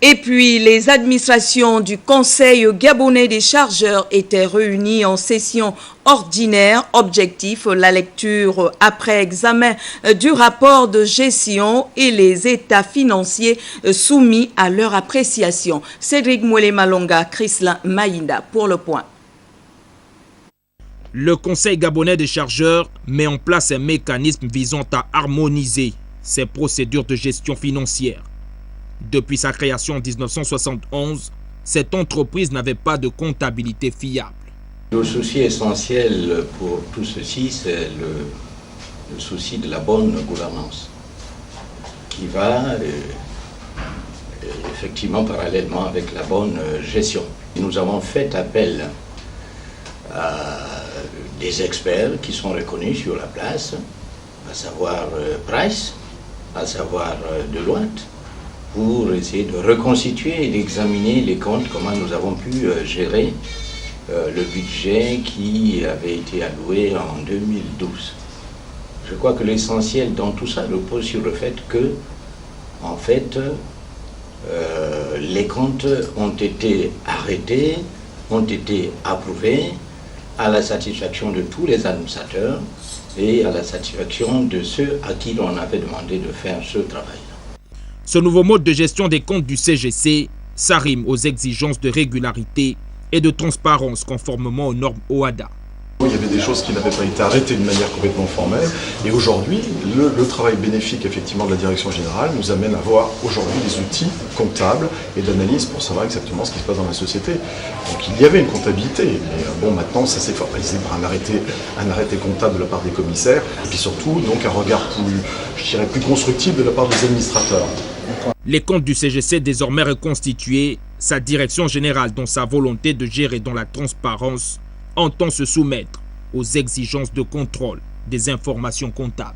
Et puis, les administrations du Conseil gabonais des chargeurs étaient réunies en session ordinaire. Objectif, la lecture après examen du rapport de gestion et les états financiers soumis à leur appréciation. Cédric Mouelé-Malonga, Chrislin Maïnda pour le point. Le Conseil gabonais des chargeurs met en place un mécanisme visant à harmoniser ses procédures de gestion financière. Depuis sa création en 1971, cette entreprise n'avait pas de comptabilité fiable. Le souci essentiel pour tout ceci, c'est le souci de la bonne gouvernance, qui va effectivement parallèlement avec la bonne gestion. Nous avons fait appel à des experts qui sont reconnus sur la place, à savoir Price, à savoir Deloitte, pour essayer de reconstituer et d'examiner les comptes, comment nous avons pu gérer le budget qui avait été alloué en 2012. Je crois que l'essentiel dans tout ça repose sur le fait que, en fait, les comptes ont été arrêtés, ont été approuvés à la satisfaction de tous les administrateurs et à la satisfaction de ceux à qui l'on avait demandé de faire ce travail. Ce nouveau mode de gestion des comptes du CGC s'arrime aux exigences de régularité et de transparence conformément aux normes OHADA. Il y avait des choses qui n'avaient pas été arrêtées de manière complètement formelle et aujourd'hui, le travail bénéfique effectivement de la direction générale nous amène à avoir aujourd'hui des outils comptables et d'analyse pour savoir exactement ce qui se passe dans la société. Donc il y avait une comptabilité, mais bon maintenant ça s'est formalisé par un arrêté comptable de la part des commissaires et puis surtout donc un regard plus constructif de la part des administrateurs. Les comptes du CGC désormais reconstitués, sa direction générale dans sa volonté de gérer dans la transparence entend se soumettre aux exigences de contrôle des informations comptables.